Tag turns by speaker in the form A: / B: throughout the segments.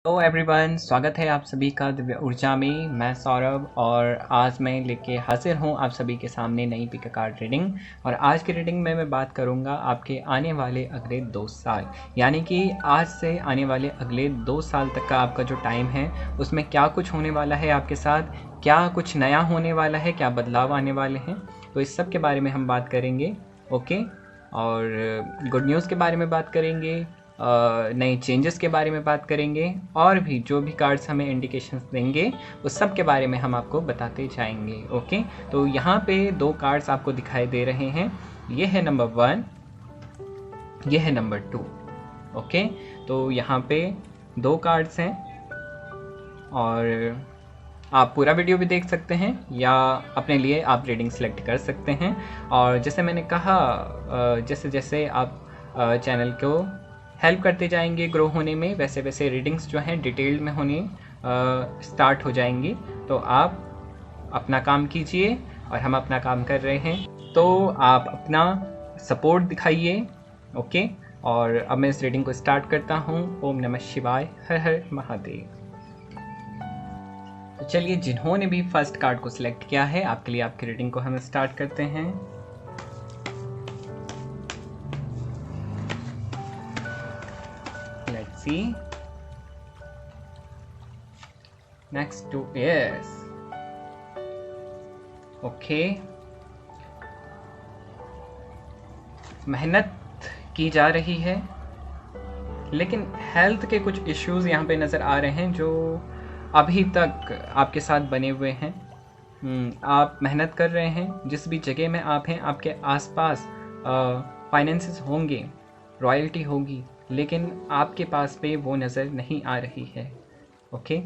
A: Hello everyone, स्वागत है आप सभी का दिव्य ऊर्जा में। मैं सौरभ और आज मैं लेके हाजिर हूँ आप सभी के सामने नई पिक कार्ड रीडिंग। और आज की रीडिंग में मैं बात करूँगा आपके आने वाले अगले 2 साल, यानी कि आज से आने वाले अगले 2 साल तक का आपका जो टाइम है उसमें क्या कुछ होने वाला है आपके साथ, क्या कुछ नया होने वाला है, क्या बदलाव आने वाले हैं। तो इस सब के बारे में हम बात करेंगे। ओके, और गुड न्यूज़ के बारे में बात करेंगे, नए चेंजेस के बारे में बात करेंगे, और भी जो भी कार्ड्स हमें इंडिकेशंस देंगे उस सब के बारे में हम आपको बताते जाएंगे। ओके, तो यहाँ पे 2 कार्ड्स आपको दिखाई दे रहे हैं। ये है नंबर 1, ये है नंबर 2। ओके, तो यहाँ पे 2 कार्ड्स हैं और आप पूरा वीडियो भी देख सकते हैं या अपने लिए आप रीडिंग सेलेक्ट कर सकते हैं। और जैसे मैंने कहा, जैसे जैसे आप चैनल को हेल्प करते जाएंगे ग्रो होने में, वैसे वैसे रीडिंग्स जो हैं डिटेल्ड में होने स्टार्ट हो जाएंगी। तो आप अपना काम कीजिए और हम अपना काम कर रहे हैं, तो आप अपना सपोर्ट दिखाइए। ओके, और अब मैं इस रीडिंग को स्टार्ट करता हूँ। ओम नमः शिवाय, हर हर महादेव। तो चलिए, जिन्होंने भी फर्स्ट कार्ड को सिलेक्ट किया है आपके लिए आपकी रीडिंग को हम स्टार्ट करते हैं। Let's see. Next 2 years. Okay, मेहनत की जा रही है, लेकिन हेल्थ के कुछ इश्यूज यहाँ पे नज़र आ रहे हैं जो अभी तक आपके साथ बने हुए हैं। आप मेहनत कर रहे हैं, जिस भी जगह में आप हैं आपके आसपास फाइनेंसेस होंगे, रॉयल्टी होगी, लेकिन आपके पास पे वो नज़र नहीं आ रही है। ओके,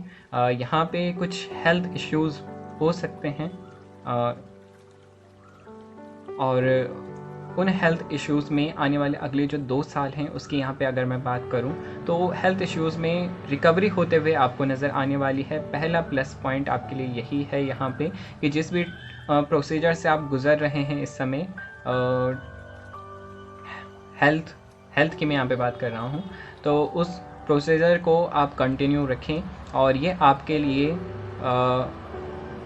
A: यहाँ पे कुछ हेल्थ इश्यूज हो सकते हैं, और उन हेल्थ इश्यूज़ में आने वाले अगले जो 2 साल हैं उसकी यहाँ पे अगर मैं बात करूँ तो हेल्थ इश्यूज़ में रिकवरी होते हुए आपको नज़र आने वाली है। पहला प्लस पॉइंट आपके लिए यही है यहाँ पे कि जिस भी प्रोसीजर से आप गुज़र रहे हैं इस समय, हेल्थ की मैं यहाँ पे बात कर रहा हूँ, तो उस प्रोसीजर को आप कंटिन्यू रखें और ये आपके लिए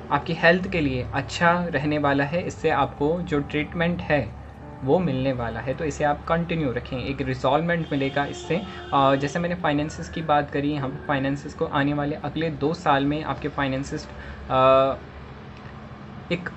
A: आपकी हेल्थ के लिए अच्छा रहने वाला है। इससे आपको जो ट्रीटमेंट है वो मिलने वाला है, तो इसे आप कंटिन्यू रखें, एक रिजॉल्वमेंट मिलेगा इससे। जैसे मैंने फाइनेंसेस की बात करी, हम फाइनेंसेस को आने वाले अगले 2 साल में आपके फाइनेंसेस एक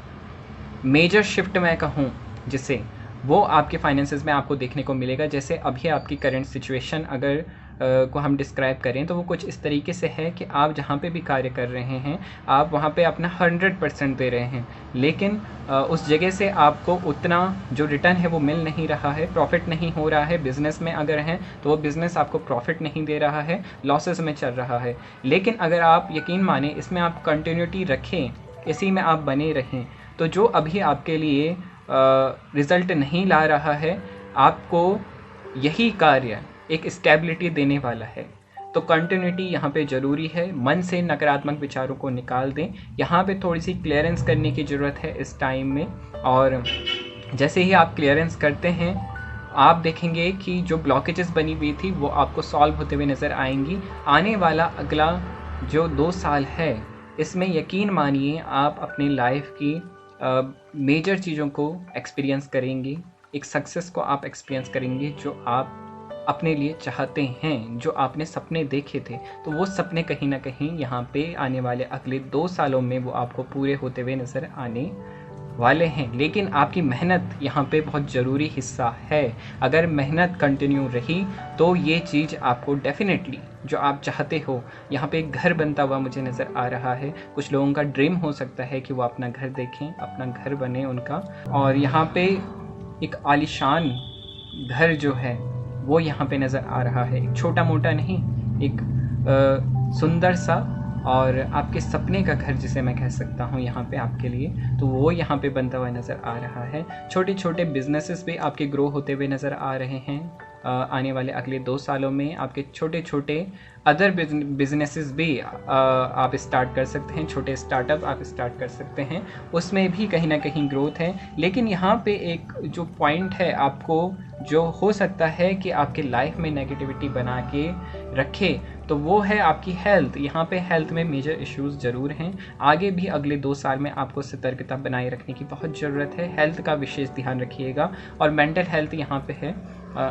A: मेजर शिफ्ट मैं कहूँ जिसे, वो आपके फाइनेंसेस में आपको देखने को मिलेगा। जैसे अभी आपकी करंट सिचुएशन अगर को हम डिस्क्राइब करें तो वो कुछ इस तरीके से है कि आप जहाँ पे भी कार्य कर रहे हैं आप वहाँ पे अपना 100% दे रहे हैं, लेकिन उस जगह से आपको उतना जो रिटर्न है वो मिल नहीं रहा है, प्रॉफिट नहीं हो रहा है। बिज़नेस में अगर हैं तो वो बिज़नेस आपको प्रॉफिट नहीं दे रहा है, लॉसेस में चल रहा है। लेकिन अगर आप यकीन माने इसमें आप कंटिन्यूटी रखें, इसी में आप बने रहें, तो जो अभी आपके लिए रिज़ल्ट नहीं ला रहा है, आपको यही कार्य एक स्टेबिलिटी देने वाला है। तो कंटिन्यूटी यहाँ पे ज़रूरी है। मन से नकारात्मक विचारों को निकाल दें, यहाँ पे थोड़ी सी क्लियरेंस करने की ज़रूरत है इस टाइम में। और जैसे ही आप क्लियरेंस करते हैं आप देखेंगे कि जो ब्लॉकेजेस बनी हुई थी वो आपको सॉल्व होते हुए नज़र आएंगी। आने वाला अगला जो 2 साल है इसमें यकीन मानिए आप अपनी लाइफ की मेजर चीज़ों को एक्सपीरियंस करेंगे, एक सक्सेस को आप एक्सपीरियंस करेंगे जो आप अपने लिए चाहते हैं, जो आपने सपने देखे थे। तो वो सपने कहीं ना कहीं यहाँ पे आने वाले अगले 2 सालों में वो आपको पूरे होते हुए नज़र आने वाले हैं। लेकिन आपकी मेहनत यहाँ पे बहुत ज़रूरी हिस्सा है। अगर मेहनत कंटिन्यू रही तो ये चीज़ आपको डेफिनेटली जो आप चाहते हो, यहाँ पे एक घर बनता हुआ मुझे नज़र आ रहा है। कुछ लोगों का ड्रीम हो सकता है कि वो अपना घर देखें, अपना घर बने उनका, और यहाँ पे एक आलीशान घर जो है वो यहाँ पे नज़र आ रहा है। एक छोटा मोटा नहीं, एक सुंदर सा और आपके सपने का घर जिसे मैं कह सकता हूँ यहाँ पे आपके लिए, तो वो यहाँ पे बनता हुआ नज़र आ रहा है। छोटे छोटे बिजनेसेस भी आपके ग्रो होते हुए नज़र आ रहे हैं। आने वाले अगले 2 सालों में आपके छोटे छोटे अदर बिजनेसेस भी आप स्टार्ट कर सकते हैं, छोटे स्टार्टअप आप स्टार्ट कर सकते हैं, उसमें भी कहीं ना कहीं ग्रोथ है। लेकिन यहाँ पे एक जो पॉइंट है आपको, जो हो सकता है कि आपके लाइफ में नेगेटिविटी बना के रखे, तो वो है आपकी हेल्थ। यहाँ पे हेल्थ में मेजर इश्यूज़ ज़रूर हैं। आगे भी अगले 2 साल में आपको सतर्कता बनाए रखने की बहुत ज़रूरत है। हेल्थ का विशेष ध्यान रखिएगा। और मेंटल हेल्थ यहाँ पे है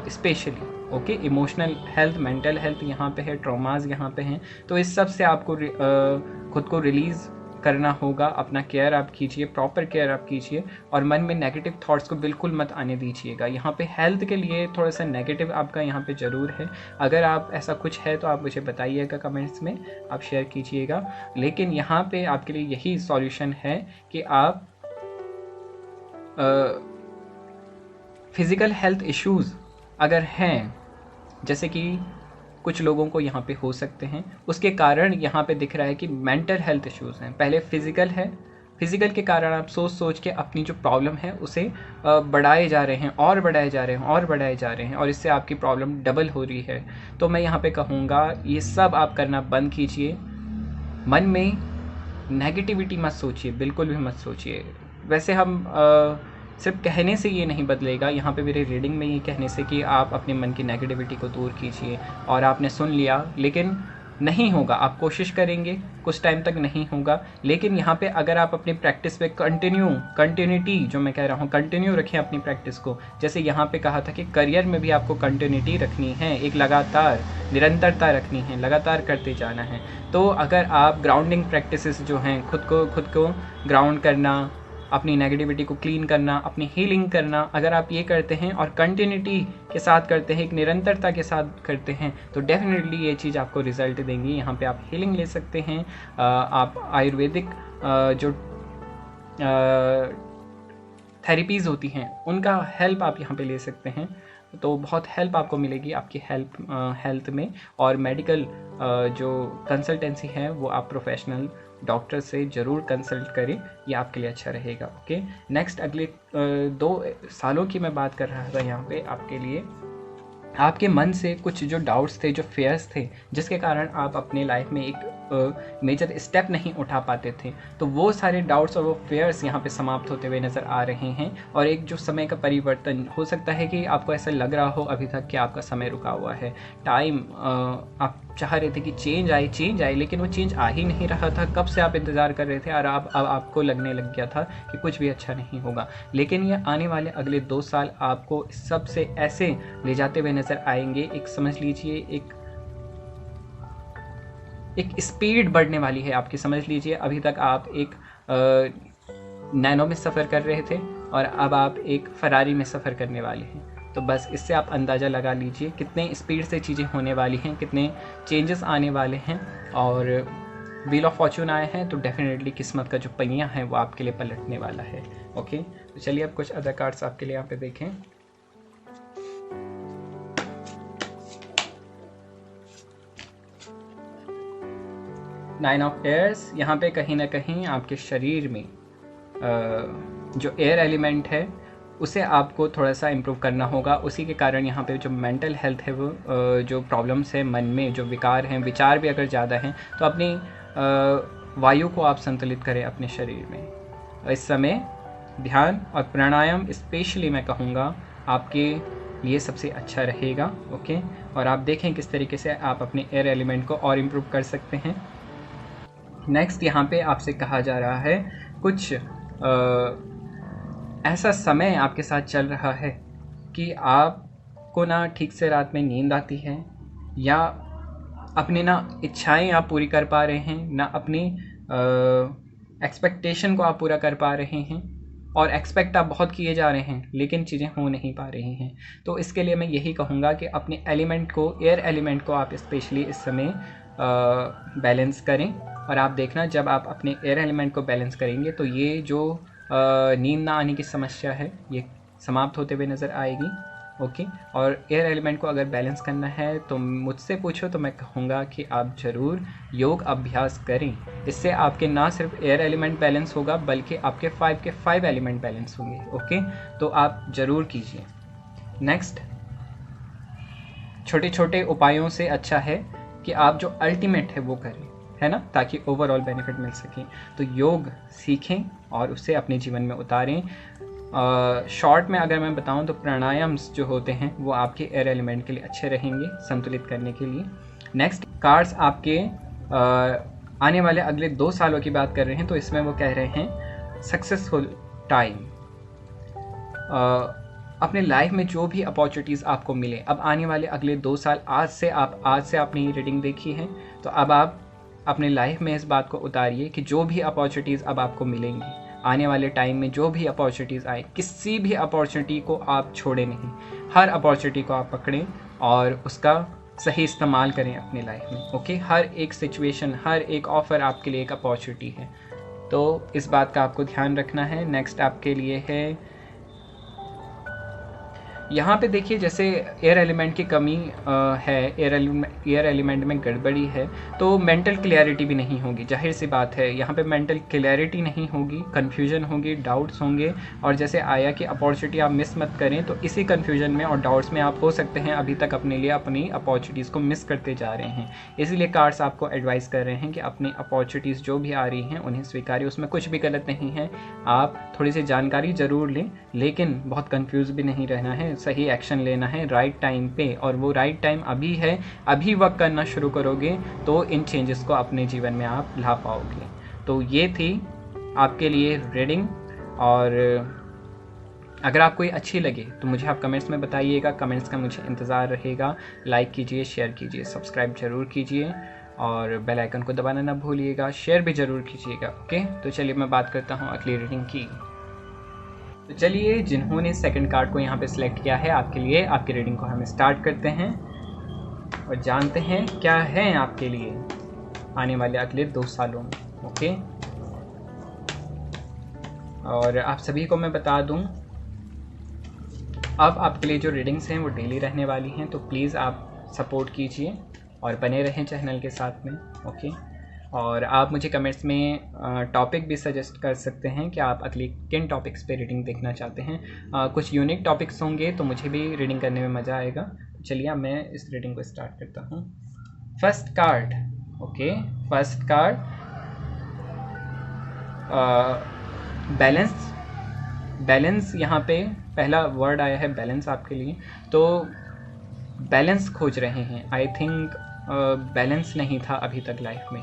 A: specially, okay. Emotional health, mental health यहाँ पे है, ट्रॉमाज यहाँ पे हैं। तो इस सब से आपको खुद को रिलीज़ करना होगा। अपना केयर आप कीजिए, प्रॉपर केयर आप कीजिए, और मन में नेगेटिव थॉट्स को बिल्कुल मत आने दीजिएगा। यहाँ पे हेल्थ के लिए थोड़ा सा नेगेटिव आपका यहाँ पे ज़रूर है। अगर आप ऐसा कुछ है तो आप मुझे बताइएगा, कमेंट्स में आप शेयर कीजिएगा। लेकिन यहाँ पे आपके लिए यही सॉल्यूशन है कि आप फिज़िकल हेल्थ इश्यूज़ अगर हैं, जैसे कि कुछ लोगों को यहाँ पे हो सकते हैं, उसके कारण यहाँ पे दिख रहा है कि मेंटल हेल्थ इश्यूज़ हैं। पहले फिज़िकल है, फिज़िकल के कारण आप सोच सोच के अपनी जो प्रॉब्लम है उसे बढ़ाए जा रहे हैं और बढ़ाए जा रहे हैं और बढ़ाए जा रहे हैं, और इससे आपकी प्रॉब्लम डबल हो रही है। तो मैं यहाँ पे कहूँगा ये सब आप करना बंद कीजिए। मन में नेगेटिविटी मत सोचिए, बिल्कुल भी मत सोचिए। वैसे हम सिर्फ कहने से ये नहीं बदलेगा। यहाँ पे मेरे रीडिंग में ये कहने से कि आप अपने मन की नेगेटिविटी को दूर कीजिए, और आपने सुन लिया, लेकिन नहीं होगा। आप कोशिश करेंगे, कुछ टाइम तक नहीं होगा, लेकिन यहाँ पे अगर आप अपनी प्रैक्टिस पे कंटिन्यूटी, जो मैं कह रहा हूँ, कंटिन्यू रखें अपनी प्रैक्टिस को। जैसे यहाँ पे कहा था कि करियर में भी आपको कंटिन्यूटी रखनी है, एक लगातार निरंतरता रखनी है, लगातार करते जाना है। तो अगर आप ग्राउंडिंग प्रैक्टिसेस जो हैं, खुद को ग्राउंड करना, अपनी नेगेटिविटी को क्लीन करना, अपनी हीलिंग करना, अगर आप ये करते हैं और कंटिन्यूटी के साथ करते हैं, एक निरंतरता के साथ करते हैं, तो डेफिनेटली ये चीज़ आपको रिजल्ट देंगी। यहाँ पे आप हीलिंग ले सकते हैं। आप आयुर्वेदिक जो थेरेपीज़ होती हैं उनका हेल्प आप यहाँ पे ले सकते हैं। तो बहुत हेल्प आपको मिलेगी आपकी हेल्थ में। और मेडिकल जो कंसल्टेंसी है वो आप प्रोफेशनल डॉक्टर से ज़रूर कंसल्ट करें, ये आपके लिए अच्छा रहेगा, ओके। नेक्स्ट, अगले 2 सालों की मैं बात कर रहा था यहाँ पे आपके लिए। आपके मन से कुछ जो डाउट्स थे, जो फेयर्स थे, जिसके कारण आप अपने लाइफ में एक मेजर स्टेप नहीं उठा पाते थे, तो वो सारे डाउट्स और वो फेयर्स यहाँ पे समाप्त होते हुए नज़र आ रहे हैं। और एक जो समय का परिवर्तन हो सकता है कि आपको ऐसा लग रहा हो अभी तक कि आपका समय रुका हुआ है, टाइम आप चाह रहे थे कि चेंज आए, लेकिन वो चेंज आ ही नहीं रहा था। कब से आप इंतज़ार कर रहे थे और अब आपको लगने लग गया था कि कुछ भी अच्छा नहीं होगा। लेकिन ये आने वाले अगले 2 साल आपको सबसे ऐसे ले जाते हुए नज़र आएंगे। एक समझ लीजिए, एक स्पीड बढ़ने वाली है आपकी। समझ लीजिए, अभी तक आप एक नैनो में सफ़र कर रहे थे और अब आप एक फरारी में सफ़र करने वाले हैं। तो बस इससे आप अंदाज़ा लगा लीजिए कितने स्पीड से चीज़ें होने वाली हैं, कितने चेंजेस आने वाले हैं। और व्हील ऑफ फॉर्चून आए हैं, तो डेफिनेटली किस्मत का जो पहिया है वो आपके लिए पलटने वाला है, ओके। तो चलिए अब कुछ अदर कार्ड्स आपके लिए यहाँ पे देखें। नाइन ऑफ एयर्स, यहाँ पे कहीं ना कहीं आपके शरीर में जो एयर एलिमेंट है उसे आपको थोड़ा सा इम्प्रूव करना होगा। उसी के कारण यहाँ पे जो मेंटल हेल्थ है वो जो प्रॉब्लम्स है मन में, जो विकार हैं, विचार भी अगर ज़्यादा हैं, तो अपनी वायु को आप संतुलित करें अपने शरीर में। इस समय ध्यान और प्राणायाम स्पेशली मैं कहूँगा आपके लिए सबसे अच्छा रहेगा, ओके। और आप देखें किस तरीके से आप अपने एयर एलिमेंट को और इम्प्रूव कर सकते हैं। नेक्स्ट, यहाँ पे आपसे कहा जा रहा है कुछ ऐसा समय आपके साथ चल रहा है कि आपको ना ठीक से रात में नींद आती है, या अपनी ना इच्छाएं आप पूरी कर पा रहे हैं, ना अपनी एक्सपेक्टेशन को आप पूरा कर पा रहे हैं, और एक्सपेक्ट आप बहुत किए जा रहे हैं लेकिन चीज़ें हो नहीं पा रही हैं। तो इसके लिए मैं यही कहूँगा कि अपने एलिमेंट को, एयर एलिमेंट को आप स्पेशली इस समय बैलेंस करें। और आप देखना, जब आप अपने एयर एलिमेंट को बैलेंस करेंगे तो ये जो नींद ना आने की समस्या है ये समाप्त होते हुए नज़र आएगी, ओके। और एयर एलिमेंट को अगर बैलेंस करना है तो मुझसे पूछो तो मैं कहूँगा कि आप ज़रूर योग अभ्यास करें। इससे आपके ना सिर्फ एयर एलिमेंट बैलेंस होगा बल्कि आपके 5 के 5 एलिमेंट बैलेंस होंगे, ओके। तो आप ज़रूर कीजिए। नेक्स्ट, छोटे छोटे उपायों से अच्छा है कि आप जो अल्टीमेट है वो करें, है ना, ताकि ओवरऑल बेनिफिट मिल सके। तो योग सीखें और उसे अपने जीवन में उतारें। शॉर्ट में अगर मैं बताऊं तो प्राणायाम्स जो होते हैं वो आपके एयर एलिमेंट के लिए अच्छे रहेंगे संतुलित करने के लिए। नेक्स्ट, कार्ड्स आपके आने वाले अगले 2 सालों की बात कर रहे हैं, तो इसमें वो कह रहे हैं सक्सेसफुल टाइम। अपने लाइफ में जो भी अपॉर्चुनिटीज़ आपको मिले, अब आने वाले अगले 2 साल, आज से आपने रीडिंग देखी है, तो अब आप अपने लाइफ में इस बात को उतारिए कि जो भी अपॉर्चुनिटीज़ अब आपको मिलेंगी आने वाले टाइम में, जो भी अपॉर्चुनिटीज़ आए, किसी भी अपॉर्चुनिटी को आप छोड़ें नहीं, हर अपॉर्चुनिटी को आप पकड़ें और उसका सही इस्तेमाल करें अपनी लाइफ में। ओके, हर एक सिचुएशन, हर एक ऑफ़र आपके लिए एक अपॉर्चुनिटी है, तो इस बात का आपको ध्यान रखना है। नेक्स्ट आपके लिए है, यहाँ पे देखिए जैसे एयर एलिमेंट की कमी है, एयर एलिमेंट में गड़बड़ी है, तो मेंटल क्लैरिटी भी नहीं होगी, जाहिर सी बात है। यहाँ पे मेंटल क्लैरिटी नहीं होगी, कन्फ्यूजन होगी, डाउट्स होंगे, और जैसे आया कि अपॉर्चुनिटी आप मिस मत करें, तो इसी कन्फ्यूजन में और डाउट्स में आप हो सकते हैं अभी तक अपने लिए अपनी अपॉर्चुनिटीज़ को मिस करते जा रहे हैं। इसीलिए कार्ड्स आपको एडवाइस कर रहे हैं कि अपनी अपॉर्चुनिटीज़ जो भी आ रही हैं उन्हें स्वीकारिए, उसमें कुछ भी गलत नहीं है। आप थोड़ी सी जानकारी ज़रूर लें, लेकिन बहुत कन्फ्यूज़ भी नहीं रहना है, सही एक्शन लेना है राइट टाइम पे, और वो राइट टाइम अभी है। अभी वर्क करना शुरू करोगे तो इन चेंजेस को अपने जीवन में आप ला पाओगे। तो ये थी आपके लिए रीडिंग, और अगर आपको ये अच्छी लगे तो मुझे आप कमेंट्स में बताइएगा, कमेंट्स का मुझे इंतज़ार रहेगा। लाइक कीजिए, शेयर कीजिए, सब्सक्राइब ज़रूर कीजिए, और बेल आइकन को दबाना ना भूलिएगा, शेयर भी ज़रूर कीजिएगा। ओके, तो चलिए मैं बात करता हूँ अगली रीडिंग की। तो चलिए, जिन्होंने सेकंड कार्ड को यहाँ पे सिलेक्ट किया है आपके लिए, आपकी रीडिंग को हम स्टार्ट करते हैं और जानते हैं क्या है आपके लिए आने वाले अगले 2 सालों में। ओके, और आप सभी को मैं बता दूं, अब आपके लिए जो रीडिंग्स हैं वो डेली रहने वाली हैं, तो प्लीज़ आप सपोर्ट कीजिए और बने रहें चैनल के साथ में। ओके, और आप मुझे कमेंट्स में टॉपिक भी सजेस्ट कर सकते हैं कि आप अगली किन टॉपिक्स पे रीडिंग देखना चाहते हैं। कुछ यूनिक टॉपिक्स होंगे तो मुझे भी रीडिंग करने में मज़ा आएगा। चलिए अब मैं इस रीडिंग को स्टार्ट करता हूँ। First card, okay, first card balance. Balance, यहाँ पे पहला वर्ड आया है बैलेंस आपके लिए, तो बैलेंस खोज रहे हैं। आई थिंक बैलेंस नहीं था अभी तक लाइफ में।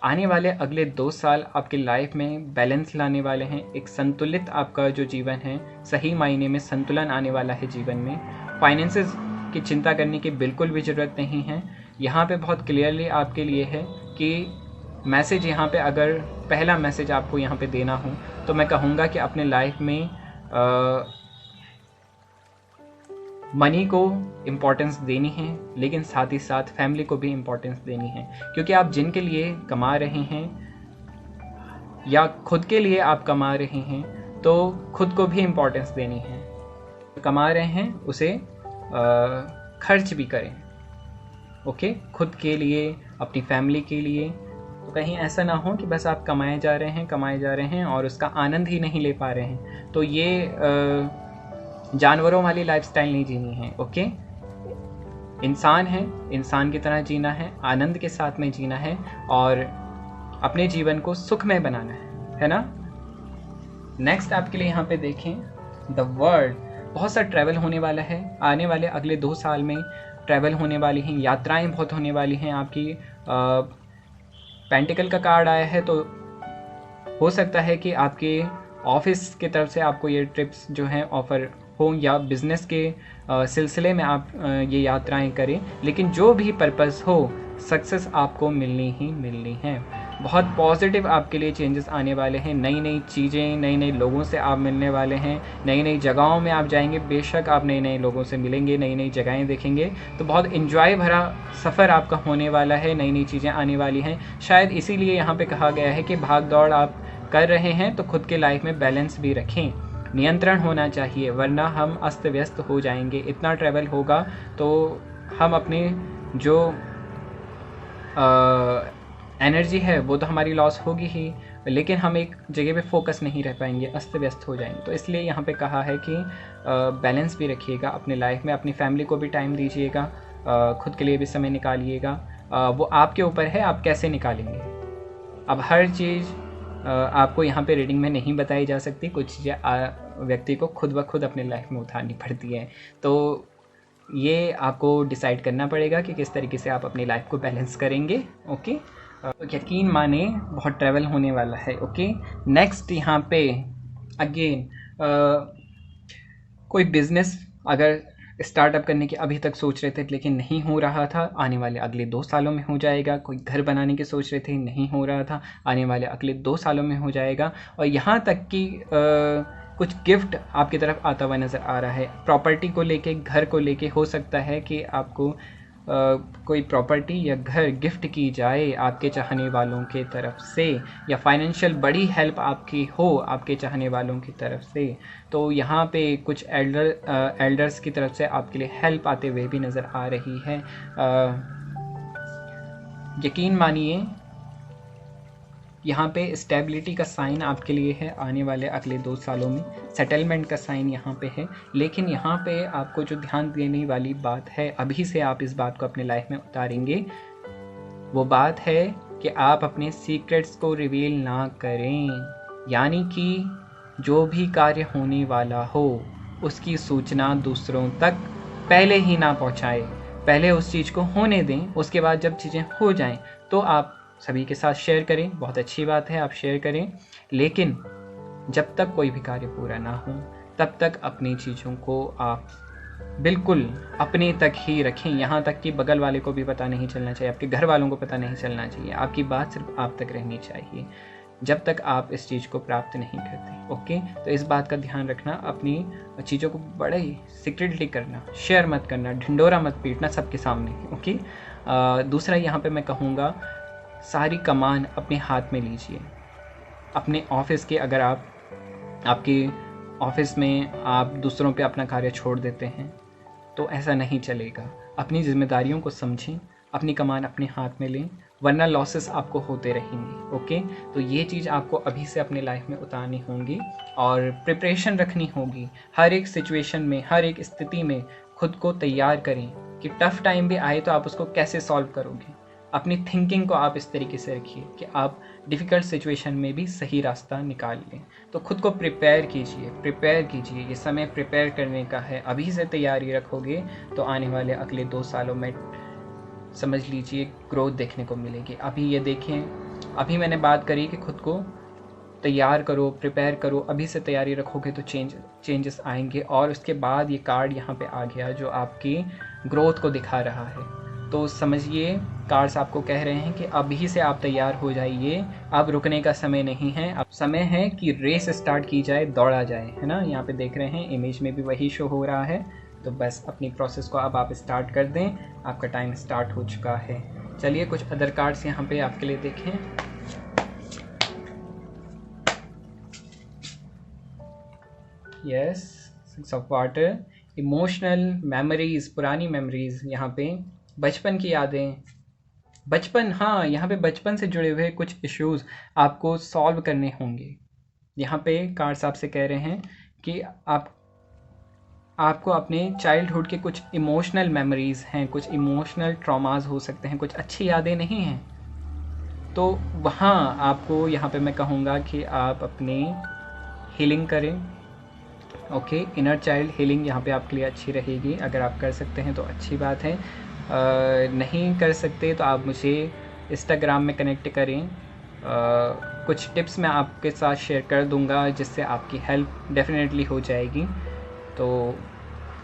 A: आने वाले अगले 2 साल आपकी लाइफ में बैलेंस लाने वाले हैं। एक संतुलित आपका जो जीवन है, सही मायने में संतुलन आने वाला है जीवन में। फाइनेंसेस की चिंता करने की बिल्कुल भी ज़रूरत नहीं है। यहाँ पे बहुत क्लियरली आपके लिए है कि मैसेज, यहाँ पे अगर पहला मैसेज आपको यहाँ पे देना हो तो मैं कहूँगा कि अपने लाइफ में मनी को इम्पोर्टेंस देनी है, लेकिन साथ ही साथ फैमिली को भी इम्पोर्टेंस देनी है, क्योंकि आप जिनके लिए कमा रहे हैं या खुद के लिए आप कमा रहे हैं तो खुद को भी इम्पोर्टेंस देनी है। कमा रहे हैं उसे खर्च भी करें। ओके, खुद के लिए, अपनी फैमिली के लिए। तो कहीं ऐसा ना हो कि बस आप कमाए जा रहे हैं और उसका आनंद ही नहीं ले पा रहे हैं। तो ये जानवरों वाली लाइफस्टाइल नहीं जीनी है। ओके, इंसान है, इंसान की तरह जीना है, आनंद के साथ में जीना है और अपने जीवन को सुखमय बनाना है ना। नेक्स्ट आपके लिए यहाँ पे देखें द वर्ल्ड। बहुत सा ट्रैवल होने वाला है आने वाले अगले 2 साल में। ट्रैवल होने वाली हैं, यात्राएं बहुत होने वाली हैं आपकी। पेंटिकल का कार्ड आया है, तो हो सकता है कि आपके ऑफिस की तरफ से आपको ये ट्रिप्स जो हैं ऑफ़र हो, या बिज़नेस के सिलसिले में आप ये यात्राएं करें, लेकिन जो भी पर्पस हो, सक्सेस आपको मिलनी ही मिलनी है। बहुत पॉजिटिव आपके लिए चेंजेस आने वाले हैं। नई नई चीज़ें, नए नए लोगों से आप मिलने वाले हैं, नई नई जगहों में आप जाएंगे। बेशक आप नए नए लोगों से मिलेंगे, नई नई जगहें देखेंगे, तो बहुत इन्जॉय भरा सफ़र आपका होने वाला है। नई नई चीज़ें आने वाली हैं। शायद इसीलिए यहाँ पे कहा गया है कि भाग दौड़ आप कर रहे हैं तो खुद के लाइफ में बैलेंस भी रखें, नियंत्रण होना चाहिए, वरना हम अस्त व्यस्त हो जाएंगे। इतना ट्रैवल होगा तो हम अपने जो एनर्जी है वो तो हमारी लॉस होगी ही, लेकिन हम एक जगह पे फोकस नहीं रह पाएंगे, अस्त व्यस्त हो जाएंगे। तो इसलिए यहाँ पे कहा है कि बैलेंस भी रखिएगा अपने लाइफ में, अपनी फैमिली को भी टाइम दीजिएगा, खुद के लिए भी समय निकालिएगा। वो आपके ऊपर है आप कैसे निकालेंगे। अब हर चीज़ आपको यहाँ पे रीडिंग में नहीं बताई जा सकती, कुछ चीज़ें व्यक्ति को खुद ब खुद अपने लाइफ में उतारनी पड़ती है। तो ये आपको डिसाइड करना पड़ेगा कि किस तरीके से आप अपनी लाइफ को बैलेंस करेंगे। ओके, तो यकीन माने बहुत ट्रैवल होने वाला है। ओके, नेक्स्ट यहाँ पे अगेन कोई बिजनेस अगर स्टार्टअप करने की अभी तक सोच रहे थे लेकिन नहीं हो रहा था, आने वाले अगले 2 सालों में हो जाएगा। कोई घर बनाने की सोच रहे थे, नहीं हो रहा था, आने वाले अगले 2 सालों में हो जाएगा। और यहाँ तक कि कुछ गिफ्ट आपकी तरफ आता हुआ नज़र आ रहा है, प्रॉपर्टी को लेके, घर को लेके। हो सकता है कि आपको कोई प्रॉपर्टी या घर गिफ्ट की जाए आपके चाहने वालों के तरफ से, या फाइनेंशियल बड़ी हेल्प आपकी हो आपके चाहने वालों की तरफ से। तो यहाँ पे कुछ एल्डर्स की तरफ से आपके लिए हेल्प आते हुए भी नज़र आ रही है। यकीन मानिए यहाँ पे स्टेबिलिटी का साइन आपके लिए है आने वाले अगले 2 सालों में, सेटलमेंट का साइन यहाँ पे है। लेकिन यहाँ पे आपको जो ध्यान देने वाली बात है, अभी से आप इस बात को अपने लाइफ में उतारेंगे, वो बात है कि आप अपने सीक्रेट्स को रिवील ना करें। यानी कि जो भी कार्य होने वाला हो उसकी सूचना दूसरों तक पहले ही ना पहुँचाएं। पहले उस चीज़ को होने दें, उसके बाद जब चीज़ें हो जाएं तो आप सभी के साथ शेयर करें। बहुत अच्छी बात है, आप शेयर करें, लेकिन जब तक कोई भी कार्य पूरा ना हो तब तक अपनी चीज़ों को आप बिल्कुल अपने तक ही रखें। यहाँ तक कि बगल वाले को भी पता नहीं चलना चाहिए, आपके घर वालों को पता नहीं चलना चाहिए। आपकी बात सिर्फ आप तक रहनी चाहिए जब तक आप इस चीज़ को प्राप्त नहीं करते। ओके, तो इस बात का ध्यान रखना, अपनी चीज़ों को बड़े ही सीक्रेटली करना, शेयर मत करना, ढिंडोरा मत पीटना सबके सामने। ओके, दूसरा यहाँ पे मैं कहूँगा, सारी कमान अपने हाथ में लीजिए। अपने ऑफिस के, अगर आपके ऑफिस में आप दूसरों पे अपना कार्य छोड़ देते हैं तो ऐसा नहीं चलेगा। अपनी जिम्मेदारियों को समझें, अपनी कमान अपने हाथ में लें, वरना लॉसेस आपको होते रहेंगे। ओके, तो ये चीज़ आपको अभी से अपने लाइफ में उतारनी होंगी और प्रिपरेशन रखनी होगी। हर एक सिचुएशन में, हर एक स्थिति में खुद को तैयार करें कि टफ़ टाइम भी आए तो आप उसको कैसे सॉल्व करोगे। अपनी थिंकिंग को आप इस तरीके से रखिए कि आप डिफ़िकल्ट सिचुएशन में भी सही रास्ता निकाल लें। तो खुद को प्रिपेयर कीजिए। ये समय प्रिपेयर करने का है। अभी से तैयारी रखोगे तो आने वाले अगले 2 सालों में समझ लीजिए ग्रोथ देखने को मिलेगी। अभी ये देखें, अभी मैंने बात करी कि खुद को तैयार करो, प्रिपेयर करो। अभी से तैयारी रखोगे तो चेंजेस आएंगे। और उसके बाद ये कार्ड यहाँ पे आ गया जो आपकी ग्रोथ को दिखा रहा है। तो समझिए, कार्ड्स आपको कह रहे हैं कि अभी से आप तैयार हो जाइए, अब रुकने का समय नहीं है। अब समय है कि रेस स्टार्ट की जाए, दौड़ा जाए, है ना। यहाँ पे देख रहे हैं, इमेज में भी वही शो हो रहा है। तो बस अपनी प्रोसेस को अब आप स्टार्ट कर दें, आपका टाइम स्टार्ट हो चुका है। चलिए कुछ अदर कार्ड्स यहाँ पे आपके लिए देखें। Yes, 6 of water, emotional memories, पुरानी मेमोरीज, यहाँ पे बचपन की यादें, बचपन, हाँ, यहाँ पे बचपन से जुड़े हुए कुछ इश्यूज आपको सॉल्व करने होंगे। यहाँ पे कार्ड्स आपसे कह रहे हैं कि आपको अपने चाइल्डहुड के कुछ इमोशनल मेमोरीज हैं, कुछ इमोशनल ट्रॉमास हो सकते हैं, कुछ अच्छी यादें नहीं हैं। तो वहाँ आपको, यहाँ पे मैं कहूँगा कि आप अपनी हीलिंग करें। ओके, इनर चाइल्ड हीलिंग यहाँ पे आपके लिए अच्छी रहेगी। अगर आप कर सकते हैं तो अच्छी बात है, नहीं कर सकते तो आप मुझे इंस्टाग्राम में कनेक्ट करें। कुछ टिप्स मैं आपके साथ शेयर कर दूंगा जिससे आपकी हेल्प डेफिनेटली हो जाएगी। तो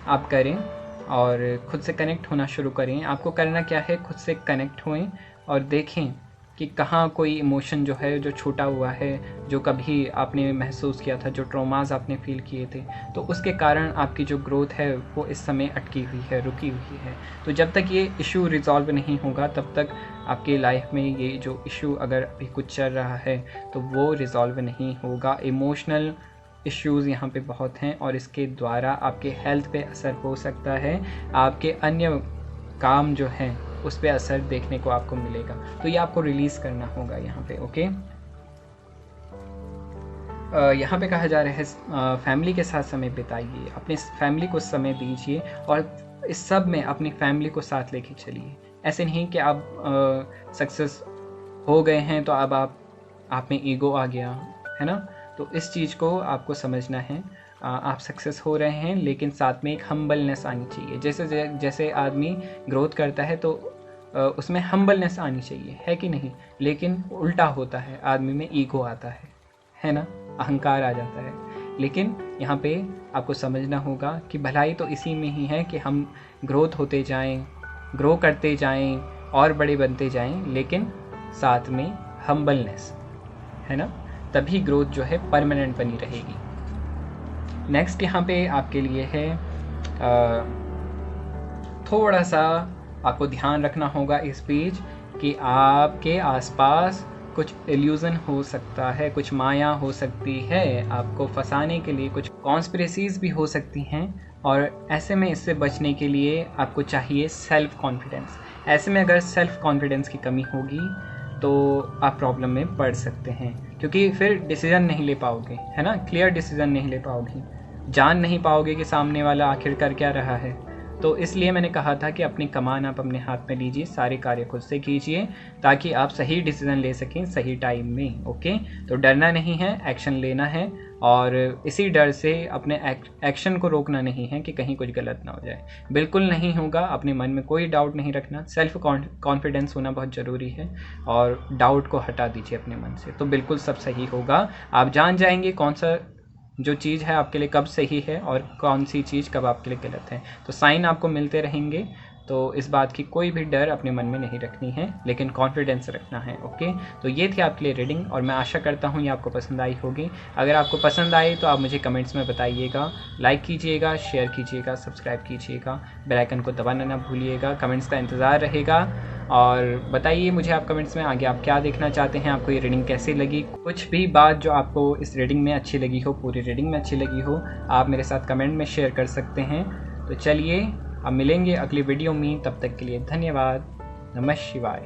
A: आप करें और ख़ुद से कनेक्ट होना शुरू करें। आपको करना क्या है, खुद से कनेक्ट होएं और देखें कि कहाँ कोई इमोशन जो है, जो छूटा हुआ है, जो कभी आपने महसूस किया था, जो ट्रॉमास आपने फील किए थे, तो उसके कारण आपकी जो ग्रोथ है वो इस समय अटकी हुई है, रुकी हुई है। तो जब तक ये इशू रिज़ॉल्व नहीं होगा तब तक आपकी लाइफ में ये जो इशू अगर अभी कुछ चल रहा है तो वो रिज़ॉल्व नहीं होगा। इमोशनल इश्यूज़ यहाँ पे बहुत हैं और इसके द्वारा आपके हेल्थ पे असर हो सकता है, आपके अन्य काम जो हैं उस पर असर देखने को आपको मिलेगा। तो ये आपको रिलीज़ करना होगा यहाँ पे। ओके, यहाँ पे कहा जा रहा है फैमिली के साथ समय बिताइए, अपने फैमिली को समय दीजिए और इस सब में अपनी फैमिली को साथ लेके चलिए। ऐसे नहीं कि आप सक्सेस हो गए हैं तो अब आप में ईगो आ गया है ना। तो इस चीज़ को आपको समझना है। आप सक्सेस हो रहे हैं, लेकिन साथ में एक हम्बलनेस आनी चाहिए। जैसे जैसे आदमी ग्रोथ करता है तो उसमें हम्बलनेस आनी चाहिए, है कि नहीं? लेकिन उल्टा होता है, आदमी में ईगो आता है ना, अहंकार आ जाता है। लेकिन यहाँ पे आपको समझना होगा कि भलाई तो इसी में ही है कि हम ग्रोथ होते जाएं, ग्रो करते जाएं और बड़े बनते जाएं, लेकिन साथ में हम्बलनेस, है ना, तभी ग्रोथ जो है परमानेंट बनी रहेगी। नेक्स्ट यहाँ पे आपके लिए है थोड़ा सा आपको ध्यान रखना होगा इस पेज कि आपके आसपास कुछ इल्यूज़न हो सकता है, कुछ माया हो सकती है, आपको फंसाने के लिए कुछ कॉन्स्पिरेसीज भी हो सकती हैं, और ऐसे में इससे बचने के लिए आपको चाहिए सेल्फ कॉन्फिडेंस। ऐसे में अगर सेल्फ कॉन्फिडेंस की कमी होगी तो आप प्रॉब्लम में पड़ सकते हैं, क्योंकि फिर डिसीज़न नहीं ले पाओगे, है ना, क्लियर डिसीज़न नहीं ले पाओगे, जान नहीं पाओगे कि सामने वाला आखिर कर क्या रहा है। तो इसलिए मैंने कहा था कि अपनी कमान आप अपने हाथ में लीजिए, सारे कार्य खुद से कीजिए, ताकि आप सही डिसीज़न ले सकें सही टाइम में। ओके, तो डरना नहीं है, एक्शन लेना है, और इसी डर से अपने एक्शन को रोकना नहीं है कि कहीं कुछ गलत ना हो जाए। बिल्कुल नहीं होगा, अपने मन में कोई डाउट नहीं रखना, सेल्फ कॉन्फिडेंस होना बहुत ज़रूरी है, और डाउट को हटा दीजिए अपने मन से, तो बिल्कुल सब सही होगा। आप जान जाएंगे कौन सा जो चीज़ है आपके लिए कब सही है और कौन सी चीज़ कब आपके लिए गलत है। तो साइन आपको मिलते रहेंगे, तो इस बात की कोई भी डर अपने मन में नहीं रखनी है, लेकिन कॉन्फिडेंस रखना है। ओके, तो ये थी आपके लिए रीडिंग, और मैं आशा करता हूँ ये आपको पसंद आई होगी। अगर आपको पसंद आई तो आप मुझे कमेंट्स में बताइएगा, लाइक कीजिएगा, शेयर कीजिएगा, सब्सक्राइब कीजिएगा, बेल आइकन को दबाना ना भूलिएगा। कमेंट्स का इंतज़ार रहेगा, और बताइए मुझे आप कमेंट्स में आगे आप क्या देखना चाहते हैं, आपको ये रीडिंग कैसी लगी। कुछ भी बात जो आपको इस रीडिंग में अच्छी लगी हो, पूरी रीडिंग में अच्छी लगी हो, आप मेरे साथ कमेंट में शेयर कर सकते हैं। तो चलिए अब मिलेंगे अगली वीडियो में, तब तक के लिए धन्यवाद। नमः शिवाय।